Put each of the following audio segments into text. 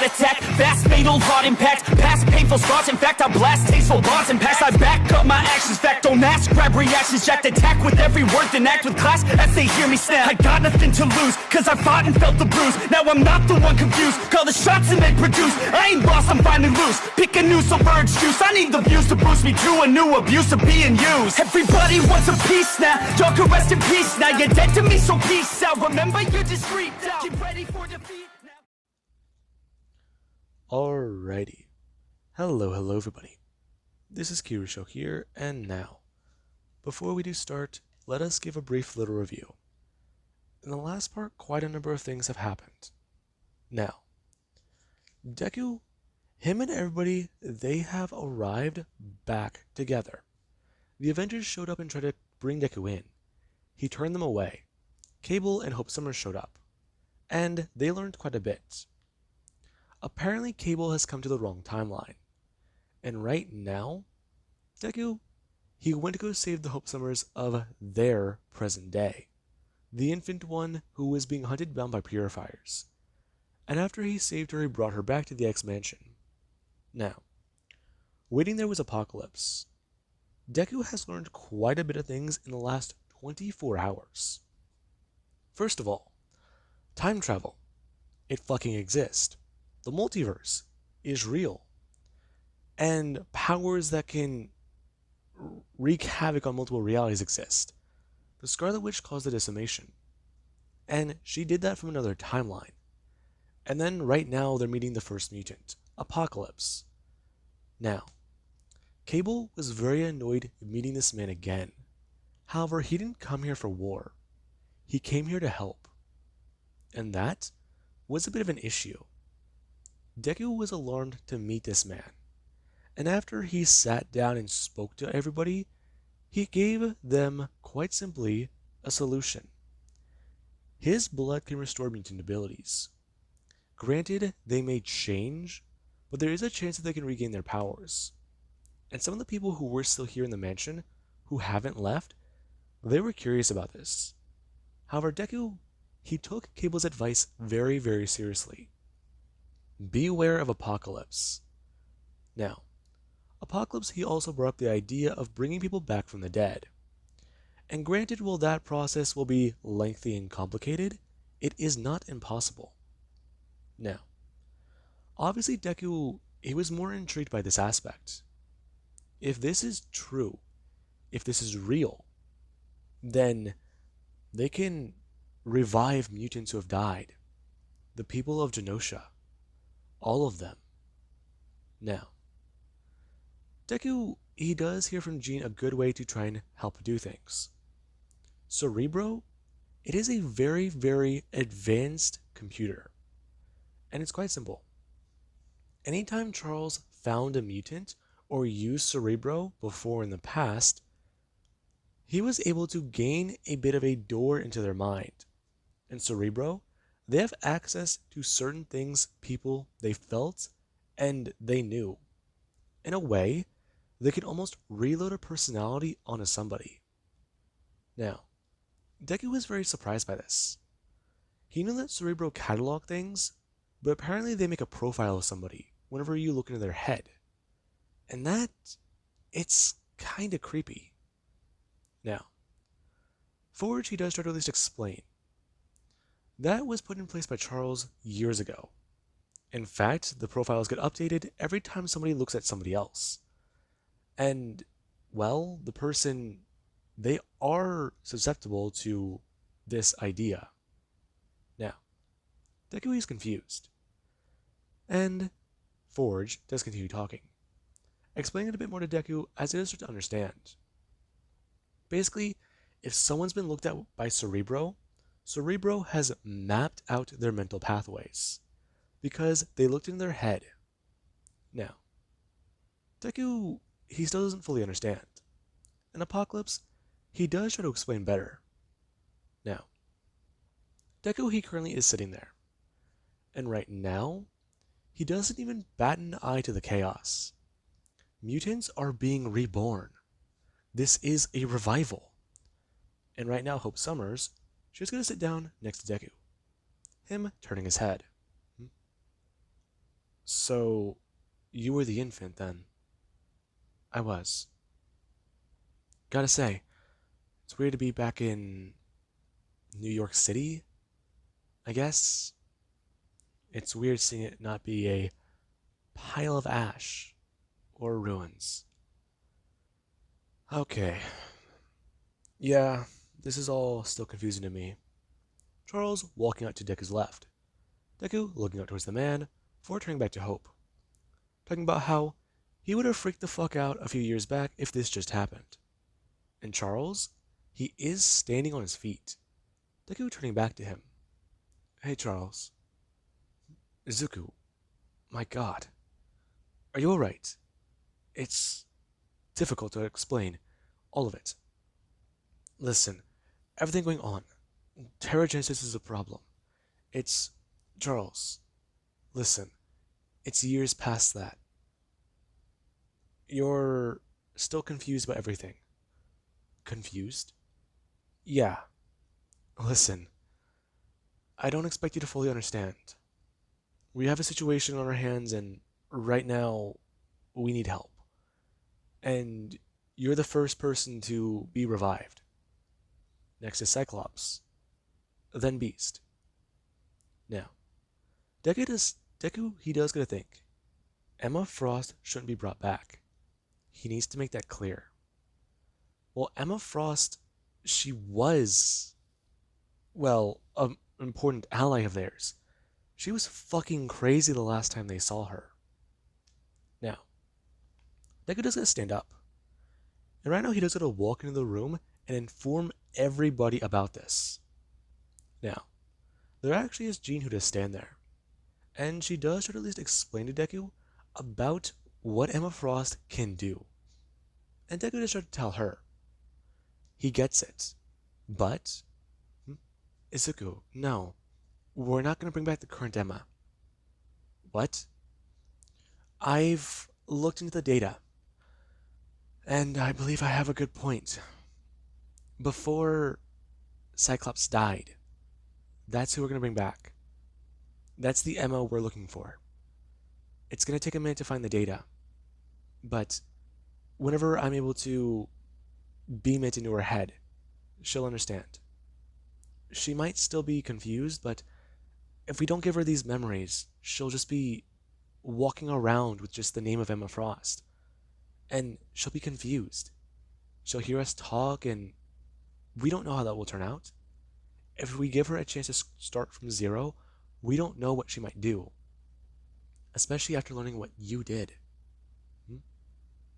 heart attack. Fast, fatal, heart impact. Past painful scars, in fact, I blast tasteful bars and pass. I back up my actions, fact, don't ask, grab reactions, jacked, attack with every word, then act with class as they hear me snap. I got nothing to lose, cause I fought and felt the bruise. Now I'm not the one confused, call the shots and they produce. I ain't lost, I'm finally loose, pick a new submerged juice. I need the views to boost me to a new abuse of being used. Everybody wants a piece now, y'all can rest in peace now. You're dead to me, so peace out, remember you're discreet now. Get ready for defeat now. Alrighty. Hello everybody. This is Kirusho here, and now, before we do start, let us give a brief little review. In the last part, quite a number of things have happened. Now, Deku, him and everybody, they have arrived back together. The Avengers showed up and tried to bring Deku in. He turned them away. Cable and Hope Summers showed up, and they learned quite a bit. Apparently, Cable has come to the wrong timeline, and right now, Deku, he went to go save the Hope Summers of their present day, the infant one who was being hunted down by purifiers, and after he saved her, he brought her back to the X-Mansion. Now, waiting there was Apocalypse. Deku has learned quite a bit of things in the last 24 hours. First of all, time travel. It fucking exists. The multiverse is real. And powers that can wreak havoc on multiple realities exist. The Scarlet Witch caused the decimation. And she did that from another timeline. And then right now they're meeting the first mutant, Apocalypse. Now, Cable was very annoyed meeting this man again. However, he didn't come here for war. He came here to help. And that was a bit of an issue. Deku was alarmed to meet this man. And after he sat down and spoke to everybody, he gave them, quite simply, a solution. His blood can restore mutant abilities. Granted, they may change, but there is a chance that they can regain their powers. And some of the people who were still here in the mansion, who haven't left, they were curious about this. However, Deku, he took Cable's advice very, very seriously. Beware of Apocalypse. Now, Apocalypse, he also brought up the idea of bringing people back from the dead. And granted, while that process will be lengthy and complicated, it is not impossible. Now, obviously Deku, he was more intrigued by this aspect. If this is true, if this is real, then they can revive mutants who have died. The people of Genosha. All of them. Now, Deku, he does hear from Jean a good way to try and help do things. Cerebro, it is a very, very advanced computer. And it's quite simple. Anytime Charles found a mutant or used Cerebro before in the past, he was able to gain a bit of a door into their mind. And Cerebro, they have access to certain things people they felt and they knew. In a way, they can almost reload a personality onto somebody. Now, Deku was very surprised by this. He knew that Cerebro cataloged things, but apparently they make a profile of somebody whenever you look into their head. And that, it's kinda creepy. Now, Forge, he does try to at least explain. That was put in place by Charles years ago. In fact, the profiles get updated every time somebody looks at somebody else. And, well, the person, they are susceptible to this idea. Now, Deku is confused. And Forge does continue talking, explaining it a bit more to Deku as he does start to understand. Basically, if someone's been looked at by Cerebro, Cerebro has mapped out their mental pathways, because they looked in their head. Now, Deku, he still doesn't fully understand. In Apocalypse, he does try to explain better. Now, Deku, he currently is sitting there, and right now, he doesn't even bat an eye to the chaos. Mutants are being reborn. This is a revival. And right now, Hope Summers, she's going to sit down next to Deku, him turning his head. So, you were the infant then? I was. Gotta say, it's weird to be back in New York City, I guess. It's weird seeing it not be a pile of ash or ruins. Okay. Yeah, this is all still confusing to me. Charles walking out to Deku's left. Deku looking out towards the man, before turning back to Hope. Talking about how he would have freaked the fuck out a few years back if this just happened. And Charles, he is standing on his feet. Deku turning back to him. Hey Charles. Izuku. My god. Are you alright? It's difficult to explain all of it. Listen, everything going on. Terragenesis is a problem. It's... Charles. Listen, it's years past that. You're still confused about everything. Confused? Yeah. Listen, I don't expect you to fully understand. We have a situation on our hands, and right now, we need help. And you're the first person to be revived. Next is Cyclops. Then Beast. Now, Deku, he does get to think. Emma Frost shouldn't be brought back. He needs to make that clear. Well, Emma Frost, she was, well, an important ally of theirs. She was fucking crazy the last time they saw her. Now, Deku does gotta stand up. And right now he does gotta walk into the room and inform everybody about this. Now, there actually is Jean who does stand there. And she does try to at least explain to Deku about what Emma Frost can do. And Deku does try to tell her. He gets it. But, Izuku, no. We're not going to bring back the current Emma. What? I've looked into the data. And I believe I have a good point. Before Cyclops died, that's who we're going to bring back. That's the Emma we're looking for. It's going to take a minute to find the data. But whenever I'm able to beam it into her head, she'll understand. She might still be confused, but if we don't give her these memories, she'll just be walking around with just the name of Emma Frost. And she'll be confused. She'll hear us talk, and we don't know how that will turn out. If we give her a chance to start from zero, we don't know what she might do. Especially after learning what you did.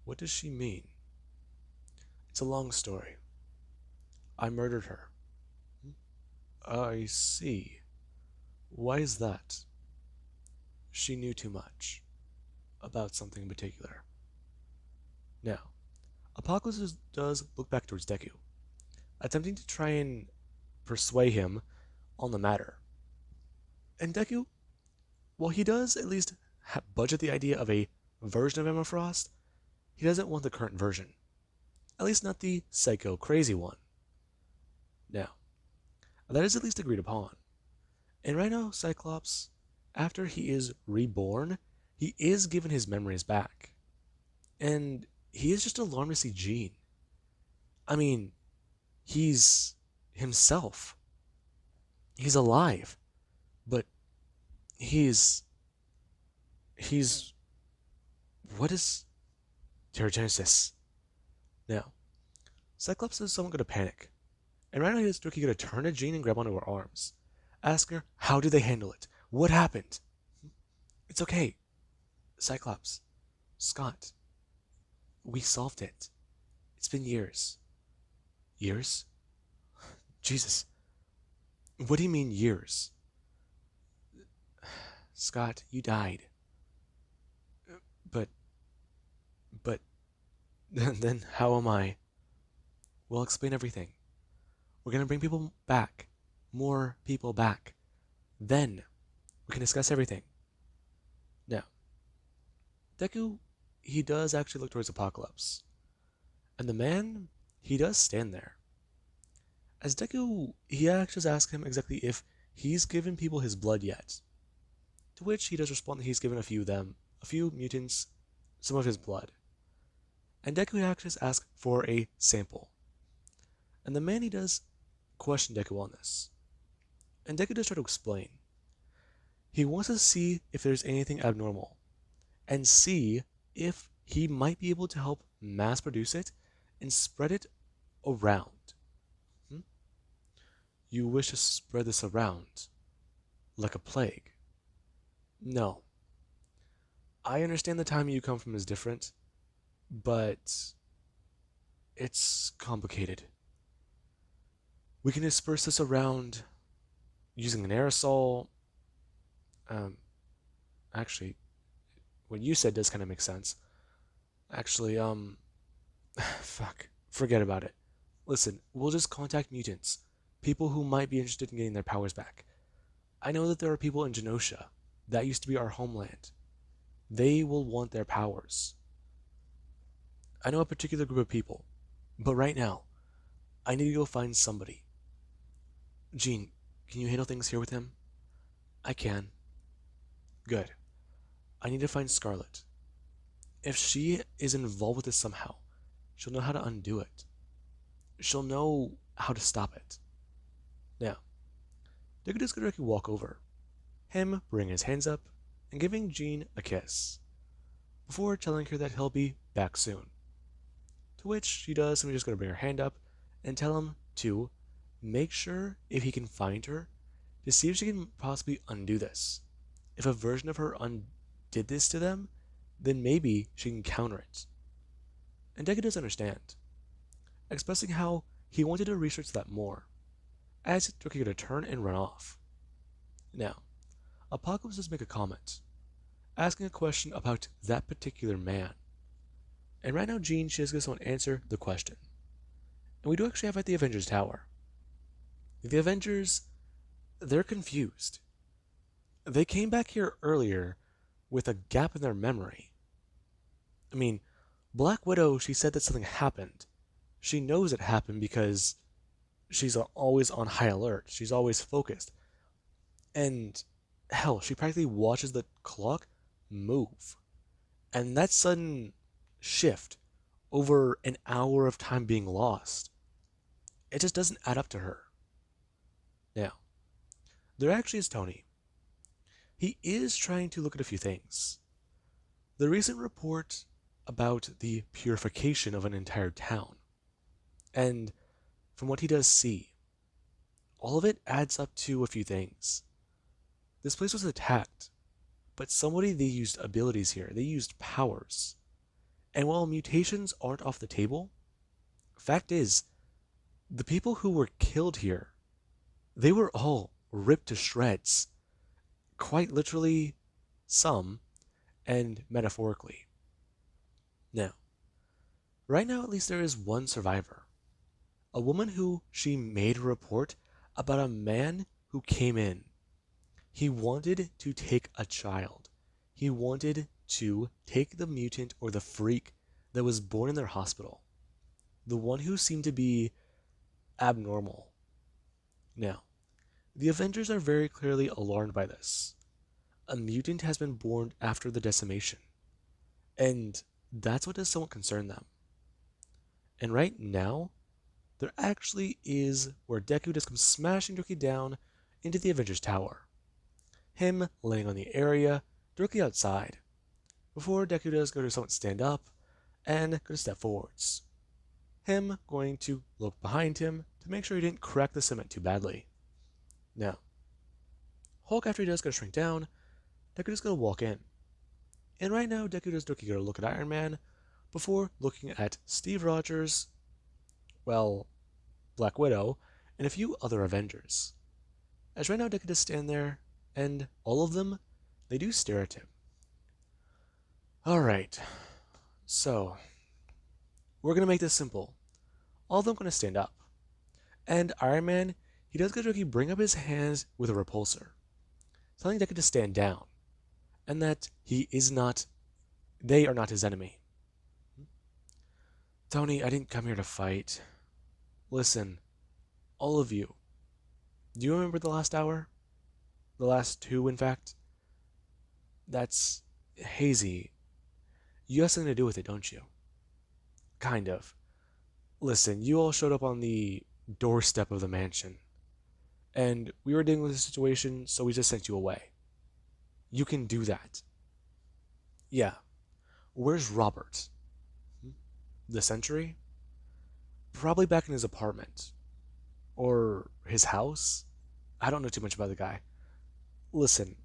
What does she mean? It's a long story. I murdered her. I see. Why is that? She knew too much. About something in particular. Now, Apocalypse does look back towards Deku, attempting to try and persuade him on the matter. And Deku, while he does at least budget the idea of a version of Emma Frost, he doesn't want the current version. At least not the psycho crazy one. Now, that is at least agreed upon. And right now, Cyclops, after he is reborn, he is given his memories back. And he is just alarmed to see Jean. I mean, he's himself. He's alive. But he's... What is... Terragenesis? Now, Cyclops is someone going to panic. And right now he's going to turn to Jean and grab onto her arms. Ask her, how did they handle it? What happened? It's okay. Cyclops. Scott. We solved it. It's been years. Years? Jesus. What do you mean years? Scott, you died. But, then how am I? We'll explain everything. We're gonna bring people back. More people back. Then, we can discuss everything. Now, Deku, he does actually look towards Apocalypse. And the man, he does stand there. As Deku, he actually asks him exactly if he's given people his blood yet. to which he does respond that he's given a few mutants, some of his blood. And Deku actually asks for a sample. And the man he does question Deku on this. And Deku does try to explain. He wants to see if there's anything abnormal, and see if he might be able to help mass produce it and spread it around. You wish to spread this around, like a plague? No. I understand the time you come from is different, but it's complicated. We can disperse this around using an aerosol. Actually, what you said does kind of make sense. Actually, fuck, forget about it. Listen, we'll just contact mutants, people who might be interested in getting their powers back. I know that there are people in Genosha. That used to be our homeland. They will want their powers. I know a particular group of people, but right now, I need to go find somebody. Jean, can you handle things here with him? I can. Good. I need to find Scarlet. If she is involved with this somehow, she'll know how to undo it. She'll know how to stop it. Now, Deku does directly walk over, him bringing his hands up and giving Jean a kiss, before telling her that he'll be back soon. To which she does, and we're just going to bring her hand up and tell him to make sure if he can find her, to see if she can possibly undo this. If a version of her undid this to them, then maybe she can counter it. And Deku does understand, expressing how he wanted to research that more, as it took her to turn and run off. Now, Apocalypse does make a comment, asking a question about that particular man. And right now, Jean, she is going to answer the question. And we do actually have at the Avengers Tower. The Avengers, they're confused. They came back here earlier with a gap in their memory. I mean, Black Widow, she said that something happened. She knows it happened because she's always on high alert. She's always focused. And hell, she practically watches the clock move. And that sudden shift over an hour of time being lost, it just doesn't add up to her. Now, there actually is Tony. He is trying to look at a few things. The recent report about the purification of an entire town. And from what he does see, all of it adds up to a few things. This place was attacked, but they used abilities here. They used powers. And while mutations aren't off the table, fact is, the people who were killed here, they were all ripped to shreds. Quite literally, some, and metaphorically. Now, right now at least there is one survivor. A woman who she made a report about a man who came in. He wanted to take a child. He wanted to take the mutant or the freak that was born in their hospital. The one who seemed to be abnormal. Now, the Avengers are very clearly alarmed by this. A mutant has been born after the decimation. And that's what does somewhat concern them. And right now, there actually is where Deku just comes smashing directly down into the Avengers Tower. Him laying on the area directly outside, before Deku does go to somewhat stand up and go to step forwards. Him going to look behind him to make sure he didn't crack the cement too badly. Now, Hulk, after he does go to shrink down, Deku just going to walk in. And right now, Deku does go to look at Iron Man before looking at Steve Rogers, well, Black Widow, and a few other Avengers. As right now, Deku does stand there, and all of them, they do stare at him. Alright, so, we're going to make this simple. All of them going to stand up. And Iron Man, he does go to bring up his hands with a repulsor, telling Deku to stand down, and that they are not his enemy. Tony, I didn't come here to fight. Listen, all of you, do you remember the last hour? The last two, in fact? That's hazy. You have something to do with it, don't you? Kind of. Listen, you all showed up on the doorstep of the mansion, and we were dealing with the situation, so we just sent you away. You can do that. Yeah. Where's Robert? The Sentry? Probably back in his apartment. Or his house? I don't know too much about the guy. Listen,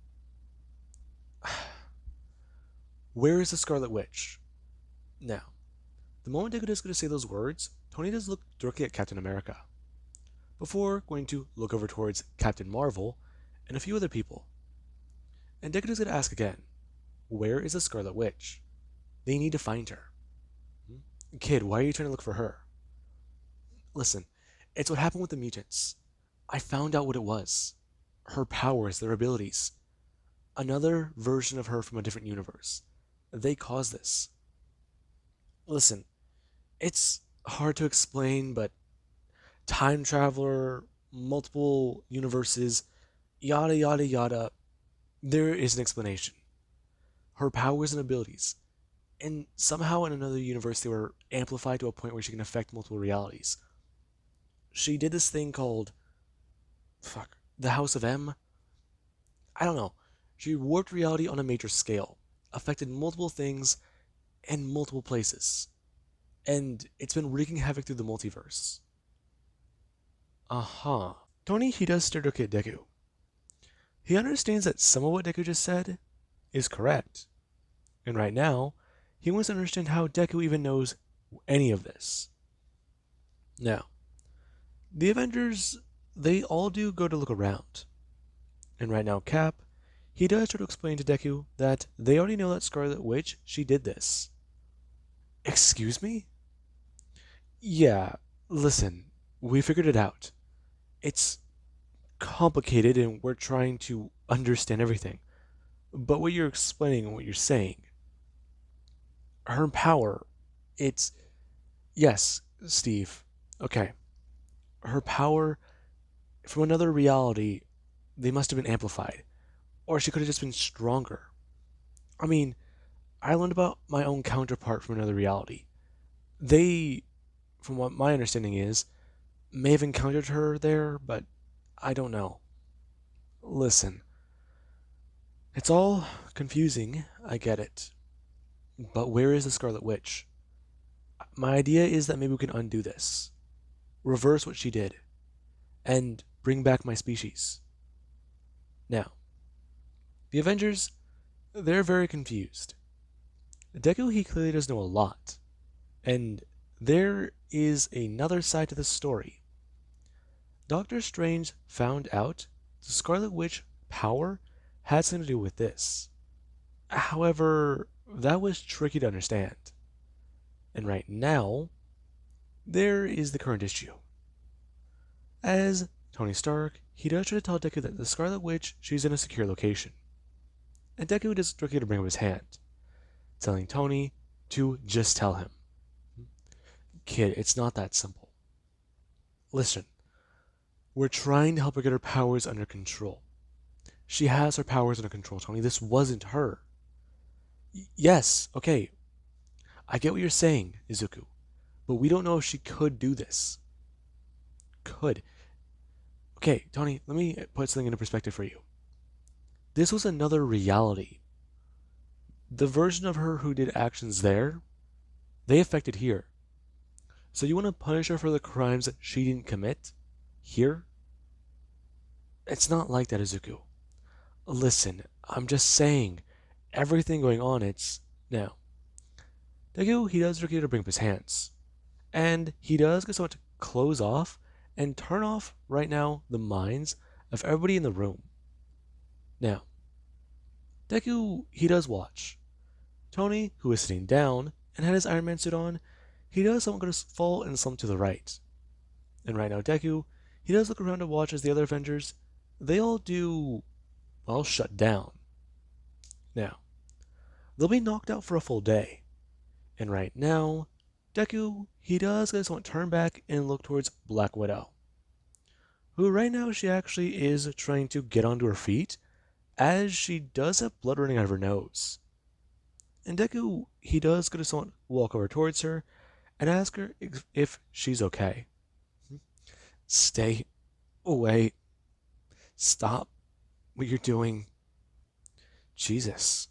where is the Scarlet Witch? Now, the moment Deku is going to say those words, Tony does look directly at Captain America, before going to look over towards Captain Marvel and a few other people. And Deku is going to ask again, where is the Scarlet Witch? They need to find her. Kid, why are you trying to look for her? Listen, it's what happened with the mutants. I found out what it was. Her powers, their abilities. Another version of her from a different universe. They caused this. Listen, it's hard to explain, but time traveler, multiple universes, yada yada yada, there is an explanation. Her powers and abilities. And somehow in another universe they were amplified to a point where she can affect multiple realities. She did this thing called the House of M. I don't know. She warped reality on a major scale, affected multiple things and multiple places. And it's been wreaking havoc through the multiverse. Tony, he does stare at Deku. He understands that some of what Deku just said is correct. And right now, he wants to understand how Deku even knows any of this. Now, the Avengers, they all do go to look around. And right now, Cap, he does try to explain to Deku that they already know that Scarlet Witch, she did this. Excuse me? Yeah, listen, we figured it out. It's complicated and we're trying to understand everything. But what you're explaining and what you're saying, her power, it's... Yes, Steve, okay. Her power, from another reality, they must have been amplified. Or she could have just been stronger. I mean, I learned about my own counterpart from another reality. They, from what my understanding is, may have encountered her there, but I don't know. Listen, it's all confusing, I get it. But where is the Scarlet Witch? My idea is that maybe we can undo this. Reverse what she did. And bring back my species. Now, the Avengers, they're very confused. Deku, he clearly does know a lot. And there is another side to this story. Doctor Strange found out the Scarlet Witch power had something to do with this. However, that was tricky to understand. And right now, there is the current issue. As Tony Stark, he does try to tell Deku that the Scarlet Witch, she's in a secure location. And Deku does tricky to bring up his hand, telling Tony to just tell him. Kid, it's not that simple. Listen, we're trying to help her get her powers under control. She has her powers under control, Tony. This wasn't her. Yes, okay. I get what you're saying, Izuku. But we don't know if she could do this. Could. Okay, Tony, let me put something into perspective for you. This was another reality. The version of her who did actions there, they affected here. So you want to punish her for the crimes that she didn't commit? Here? It's not like that, Izuku. Listen, I'm just saying, everything going on, it's... Now, Deku, he does require to bring up his hands. And he does get someone to close off and turn off, right now, the minds of everybody in the room. Now, Deku, he does watch. Tony, who is sitting down and had his Iron Man suit on, he does someone going to fall and slump to the right. And right now, Deku, he does look around to watch as the other Avengers, they all do, well, shut down. Now, they'll be knocked out for a full day. And right now, Deku, he does get someone turn back and look towards Black Widow, who right now she actually is trying to get onto her feet as she does have blood running out of her nose. And Deku, he does go to someone walk over towards her and ask her if she's okay. Stay away. Stop what you're doing. Jesus,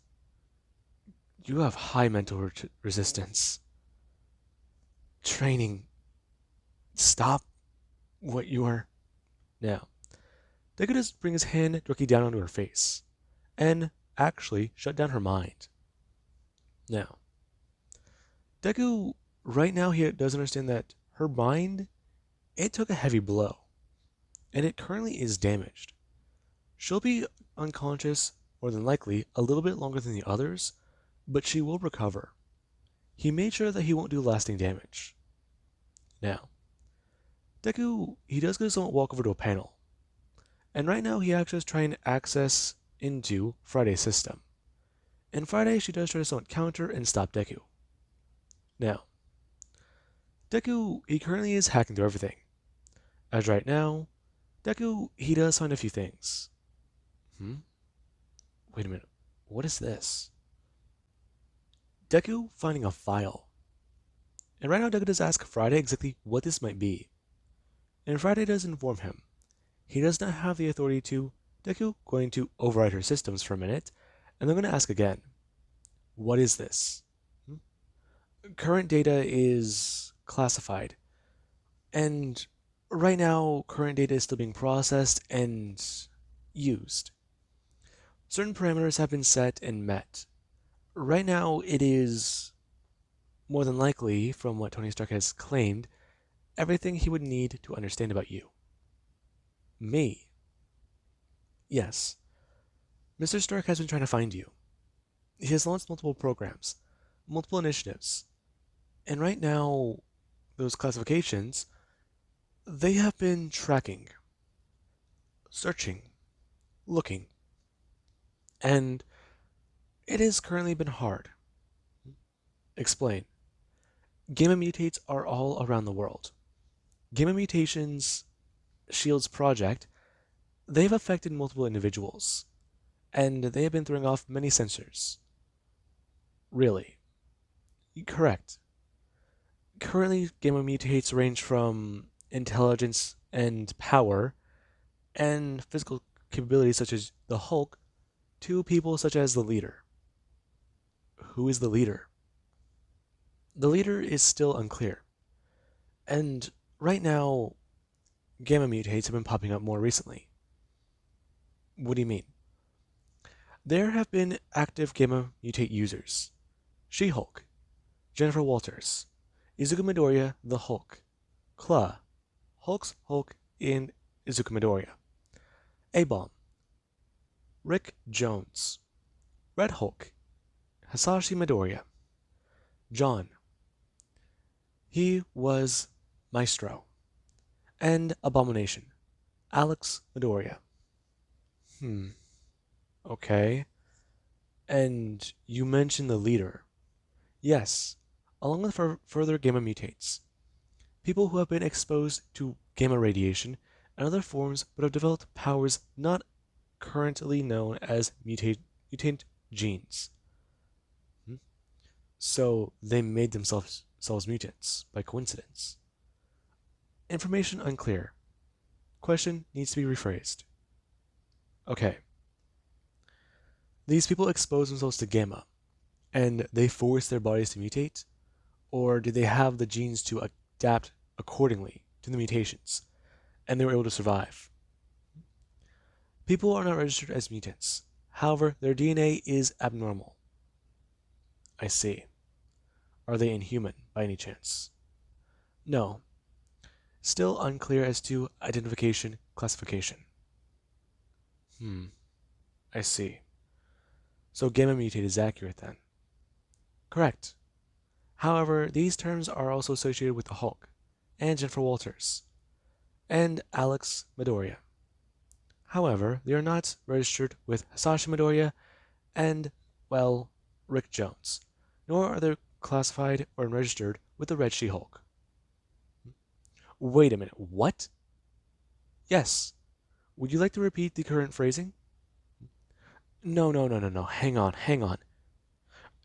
you have high mental resistance. Training. Stop what you are. Now, Deku does bring his hand directly down onto her face and actually shut down her mind. Now, Deku, right now, he does understand that her mind, it took a heavy blow, and it currently is damaged. She'll be unconscious, more than likely, a little bit longer than the others, but she will recover. He made sure that he won't do lasting damage. Now, Deku, he does go to walk over to a panel, and right now he actually is trying to access into Friday's system. And Friday, she does try to somewhat counter and stop Deku. Now, Deku, he currently is hacking through everything. As right now, Deku, he does find a few things. Wait a minute, what is this? Deku finding a file. And right now Deku does ask Friday exactly what this might be. And Friday does inform him. He does not have the authority to. Deku going to override her systems for a minute, and they're going to ask again. What is this? Current data is classified. And right now, current data is still being processed and used. Certain parameters have been set and met. Right now, it is more than likely, from what Tony Stark has claimed, everything he would need to understand about you. Me. Yes. Mr. Stark has been trying to find you. He has launched multiple programs, multiple initiatives, and right now, those classifications, they have been tracking, searching, looking, and it has currently been hard. Explain. Gamma mutates are all around the world. Gamma mutations Shield's project, they've affected multiple individuals, and they have been throwing off many sensors. Really? Correct. Currently, gamma mutates range from intelligence and power, and physical capabilities such as the Hulk, to people such as the leader. Who is the leader? The leader is still unclear. And right now, gamma mutates have been popping up more recently. What do you mean? There have been active gamma mutate users. She-Hulk, Jennifer Walters, Izuku Midoriya, the Hulk, Claw, Hulk's Hulk in Izuku Midoriya, A-Bomb, Rick Jones, Red Hulk, Hasashi Midoriya, John. He was Maestro, and Abomination, Alex Midoriya. Okay. And you mentioned the leader. Yes, along with further gamma mutates. People who have been exposed to gamma radiation and other forms but have developed powers not currently known as mutant genes. So they made themselves mutants by coincidence. Information unclear. Question needs to be rephrased. Okay. These people expose themselves to gamma, and they force their bodies to mutate, or did they have the genes to adapt accordingly to the mutations, and they were able to survive? People are not registered as mutants. However, their DNA is abnormal. I see. Are they inhuman, by any chance? No. Still unclear as to identification classification. I see. So gamma mutate is accurate then. Correct. However, these terms are also associated with the Hulk, and Jennifer Walters, and Alex Midoriya. However, they are not registered with Hasashi Midoriya and, well, Rick Jones, nor are they classified or registered with the Red She-Hulk. Wait a minute, what? Yes. Would you like to repeat the current phrasing? No, no, no, no, no. Hang on, hang on.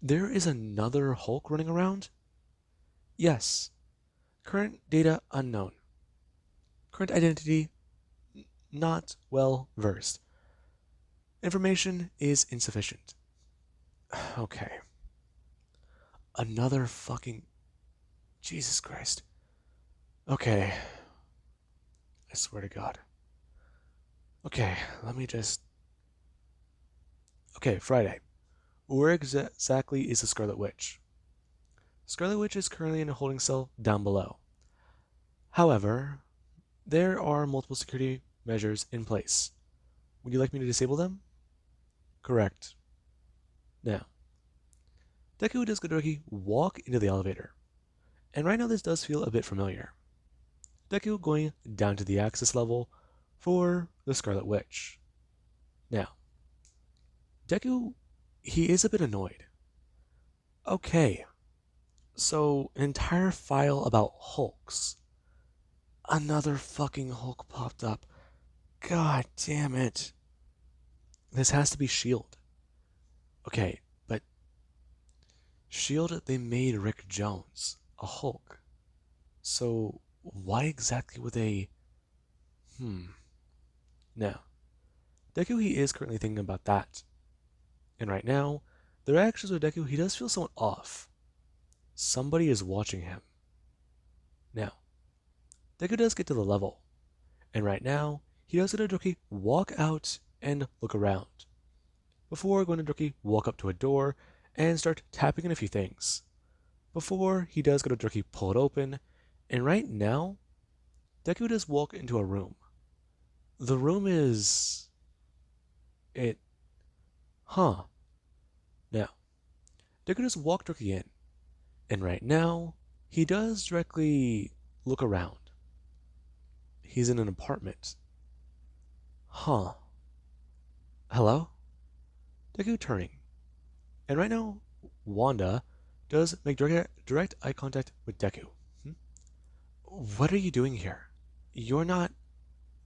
There is another Hulk running around? Yes. Current data unknown. Current identity not well versed. Information is insufficient. Okay. Another fucking. Jesus Christ. Okay. I swear to God. Okay, let me just. Okay, Friday. Where exactly is the Scarlet Witch? Scarlet Witch is currently in a holding cell down below. However, there are multiple security measures in place. Would you like me to disable them? Correct. Now, Deku does Godoroki walk into the elevator. And right now this does feel a bit familiar. Deku going down to the access level for the Scarlet Witch. Now, Deku, he is a bit annoyed. Okay, so an entire file about Hulks. Another fucking Hulk popped up. God damn it. This has to be S.H.I.E.L.D. Okay, but S.H.I.E.L.D., they made Rick Jones a Hulk. So why exactly would they... Now, Deku, he is currently thinking about that. And right now, the reactions of Deku, he does feel somewhat off. Somebody is watching him. Now, Deku does get to the level. And right now, he does get Godoroki walk out and look around. Before going to Godoroki walk up to a door and start tapping in a few things. Before he does go to Godoroki pull it open. And right now, Deku does walk into a room. The room is... Now, Deku does walk Godoroki in. And right now, he does directly look around. He's in an apartment. Hello? Deku turning. And right now, Wanda does make direct eye contact with Deku. What are you doing here? You're not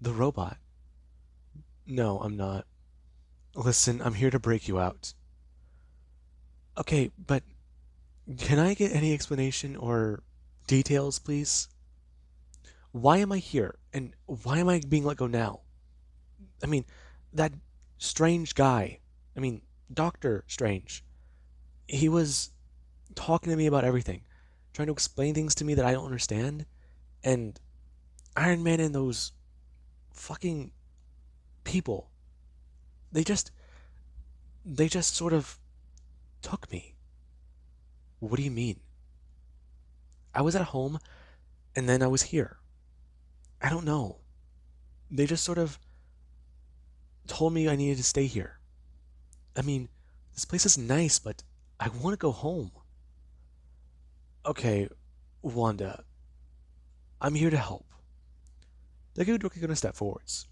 the robot. No, I'm not. Listen, I'm here to break you out. Okay, but can I get any explanation or details, please? Why am I here? And why am I being let go now? I mean, that strange guy. I mean, Doctor Strange. He was talking to me about everything, trying to explain things to me that I don't understand. And Iron Man and those fucking people, they just sort of took me. What do you mean? I was at home and then I was here. I don't know. They just sort of told me I needed to stay here. I mean, this place is nice, but I want to go home. Okay, Wanda, I'm here to help. Deku Doki gonna step forwards.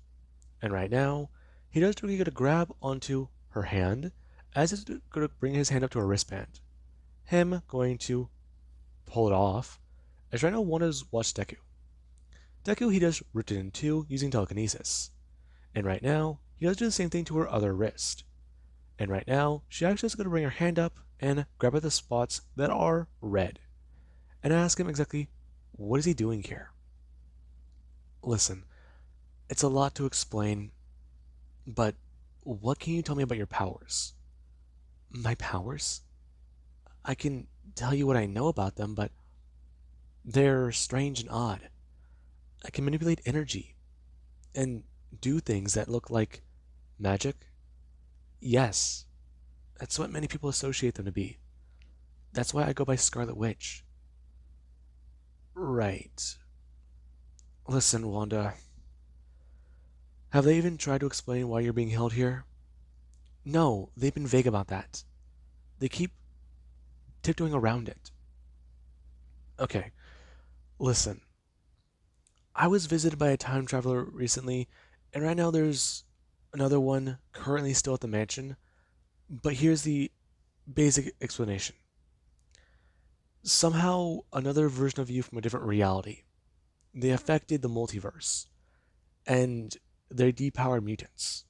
And right now, he does Doki gonna grab onto her hand as he's gonna bring his hand up to her wristband. Him going to pull it off, as right now Wanda's watched Deku. Deku, he does rip it in two using telekinesis. And right now, he does do the same thing to her other wrist. And right now, she actually is going to bring her hand up and grab at the spots that are red. And ask him exactly, what is he doing here? Listen, it's a lot to explain, but what can you tell me about your powers? My powers? I can tell you what I know about them, but they're strange and odd. I can manipulate energy and do things that look like magic. Yes, that's what many people associate them to be. That's why I go by Scarlet Witch. Right. Listen, Wanda. Have they even tried to explain why you're being held here? No, they've been vague about that. They keep tiptoeing around it. Okay, listen. I was visited by a time traveler recently, and right now there's another one currently still at the mansion. But here's the basic explanation. Somehow, another version of you from a different reality. They affected the multiverse, and they depowered mutants.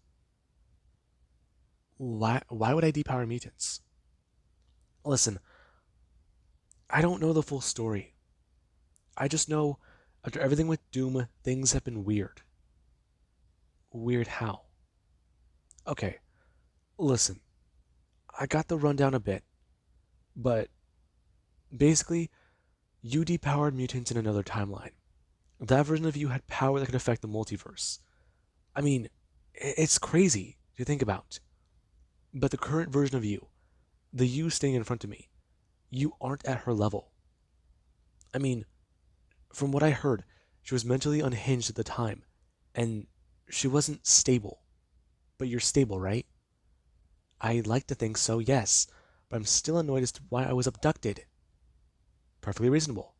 Why would I depower mutants? Listen, I don't know the full story. I just know after everything with Doom, things have been weird. Weird how? Okay, listen, I got the rundown a bit, but basically, you depowered mutants in another timeline. That version of you had power that could affect the multiverse. I mean, it's crazy to think about. But the current version of you, the you staying in front of me, you aren't at her level. I mean, from what I heard, she was mentally unhinged at the time, and she wasn't stable. But you're stable, right? I like to think so, yes, but I'm still annoyed as to why I was abducted. Perfectly reasonable.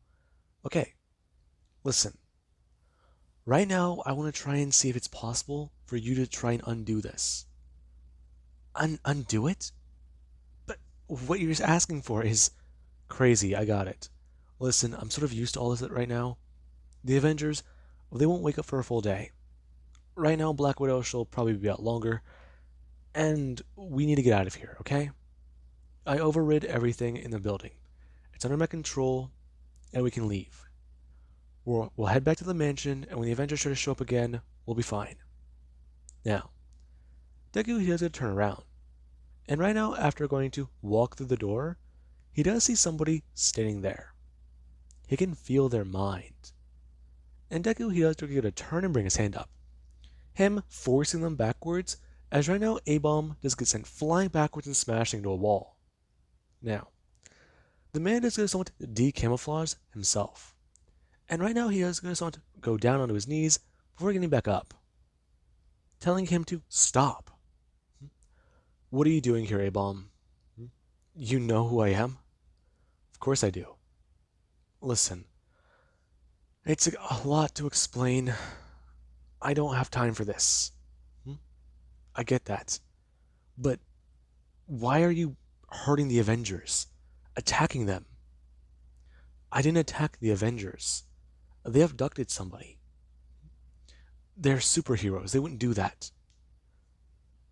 Okay, listen. Right now, I want to try and see if it's possible for you to try and undo this. Undo it? But what you're asking for is crazy, I got it. Listen, I'm sort of used to all of it right now. The Avengers, they won't wake up for a full day. Right now, Black Widow she'll probably be out longer, and we need to get out of here, okay? I overrid everything in the building. It's under my control, and we can leave. We'll head back to the mansion, and when the Avengers try to show up again, we'll be fine. Now, Deku he does get to turn around, and right now, after going to walk through the door, he does see somebody standing there. He can feel their mind. And Deku he does get a turn and bring his hand up. Him forcing them backwards, as right now A-Bomb does get sent flying backwards and smashing into a wall. Now, the man is going to somewhat decamouflage himself. And right now he is going to somewhat go down onto his knees before getting back up, telling him to stop. What are you doing here, A-Bomb? You know who I am? Of course I do. Listen, it's a lot to explain. I don't have time for this. I get that. But why are you hurting the Avengers? Attacking them? I didn't attack the Avengers. They abducted somebody. They're superheroes. They wouldn't do that.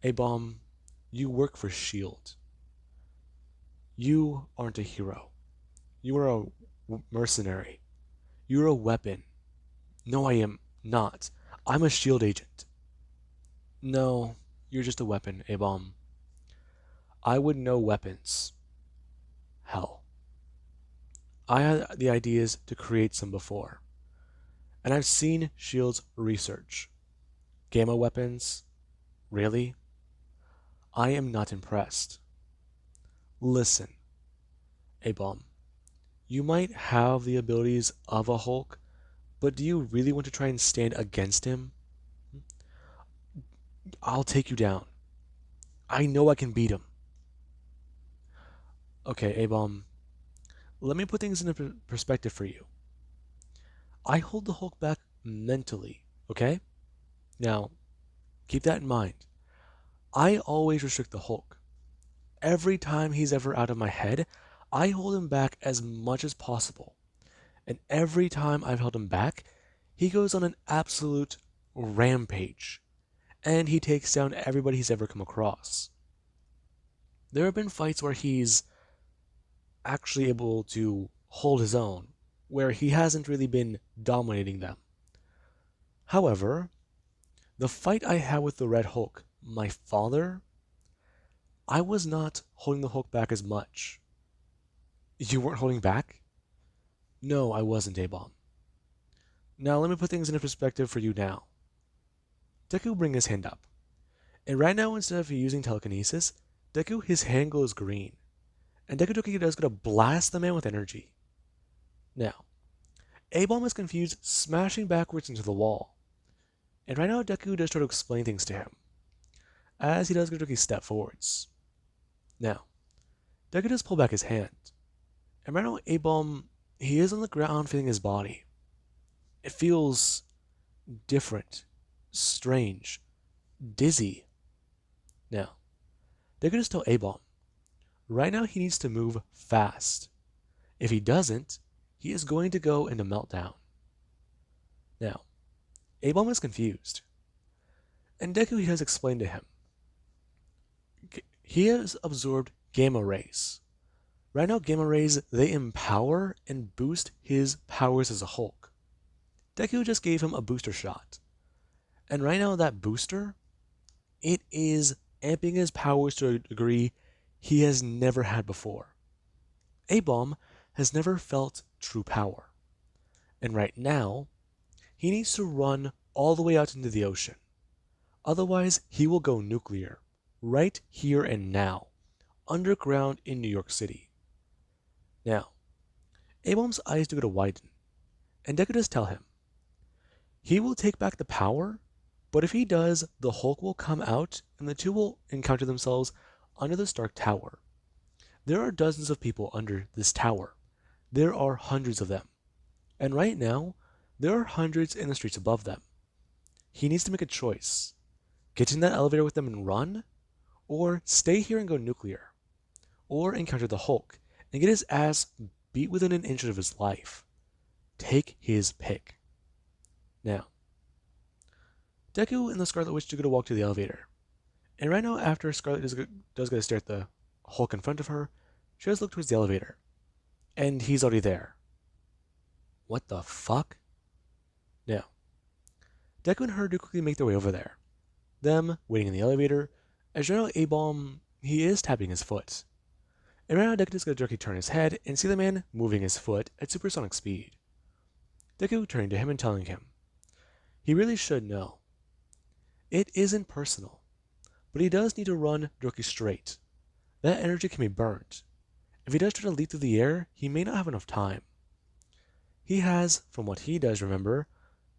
A-Bomb, you work for S.H.I.E.L.D. You aren't a hero. You are a mercenary. You're a weapon. No, I am not. I'm a S.H.I.E.L.D. agent. No, you're just a weapon, A-Bomb. I would know weapons. Hell. I had the ideas to create some before. And I've seen S.H.I.E.L.D.'s research. Gamma weapons? Really? I am not impressed. Listen, A-Bomb. You might have the abilities of a Hulk, but do you really want to try and stand against him? I'll take you down. I know I can beat him. Okay, A-Bomb. Let me put things into perspective for you. I hold the Hulk back mentally, okay? Now, keep that in mind. I always restrict the Hulk. Every time he's ever out of my head, I hold him back as much as possible. And every time I've held him back, he goes on an absolute rampage. And he takes down everybody he's ever come across. There have been fights where he's actually able to hold his own, where he hasn't really been dominating them. However, the fight I had with the Red Hulk, my father, I was not holding the Hulk back as much. You weren't holding back? No, I wasn't, A-Bomb. Now let me put things into perspective for you now. Deku bring his hand up. And right now, instead of using telekinesis, Deku, his hand glows green. And Deku Doki is going to blast the man with energy. Now, A-Bomb is confused, smashing backwards into the wall. And right now, Deku does try to explain things to him, as he does Doki step forwards. Now, Deku does pull back his hand. And right now, A-Bomb, he is on the ground feeling his body. It feels different, strange, dizzy. Now, Deku does tell A-Bomb, right now he needs to move fast. If he doesn't, he is going to go into meltdown. Now, A-Bomb is confused. And Deku he has explained to him, he has absorbed gamma rays. Right now, gamma rays, they empower and boost his powers as a Hulk. Deku just gave him a booster shot. And right now, that booster, it is amping his powers to a degree he has never had before. A-Bomb has never felt true power. And right now, he needs to run all the way out into the ocean. Otherwise, he will go nuclear, right here and now, underground in New York City. Now, A-Bomb's eyes do go to widen, and Deku does tell him, he will take back the power, but if he does, the Hulk will come out and the two will encounter themselves under the Stark Tower. There are dozens of people under this tower. There are hundreds of them. And right now, there are hundreds in the streets above them. He needs to make a choice. Get in that elevator with them and run, or stay here and go nuclear, or encounter the Hulk and get his ass beat within an inch of his life. Take his pick. Now, Deku and the Scarlet Witch do go to walk to the elevator. And right now, after Scarlet does go to stare at the Hulk in front of her, she does look towards the elevator. And he's already there. What the fuck? Now, Deku and her do quickly make their way over there. Them waiting in the elevator, as General A-Bomb, he is tapping his foot. And right now, Deku just goes to jerky turn his head and see the man moving his foot at supersonic speed. Deku turning to him and telling him, he really should know. It isn't personal, but he does need to run Dorky straight. That energy can be burnt. If he does try to leap through the air, he may not have enough time. He has, from what he does remember,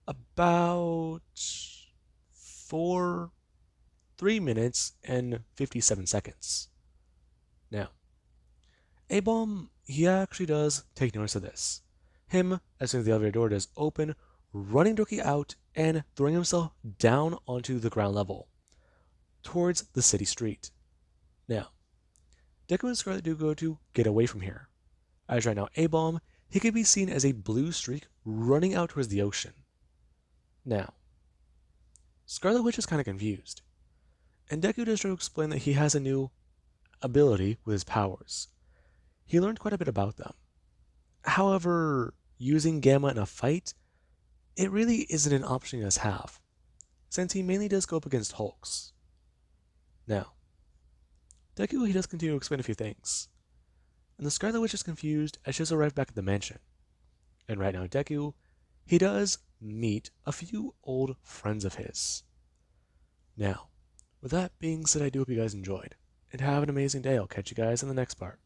about 3 minutes and 57 seconds. Now, A-Bomb, he actually does take notice of this. Him, as soon as the elevator door does open, running Dorky out and throwing himself down onto the ground level, towards the city street. Now, Deku and Scarlet do go to get away from here, as right now A-Bomb, he could be seen as a blue streak running out towards the ocean. Now, Scarlet Witch is kind of confused, and Deku does try to explain that he has a new ability with his powers. He learned quite a bit about them. However, using Gamma in a fight, it really isn't an option he does have, since he mainly does go up against Hulks. Now, Deku, he does continue to explain a few things, and the Scarlet Witch is confused as she has arrived back at the mansion. And right now, Deku, he does meet a few old friends of his. Now, with that being said, I do hope you guys enjoyed, and have an amazing day. I'll catch you guys in the next part.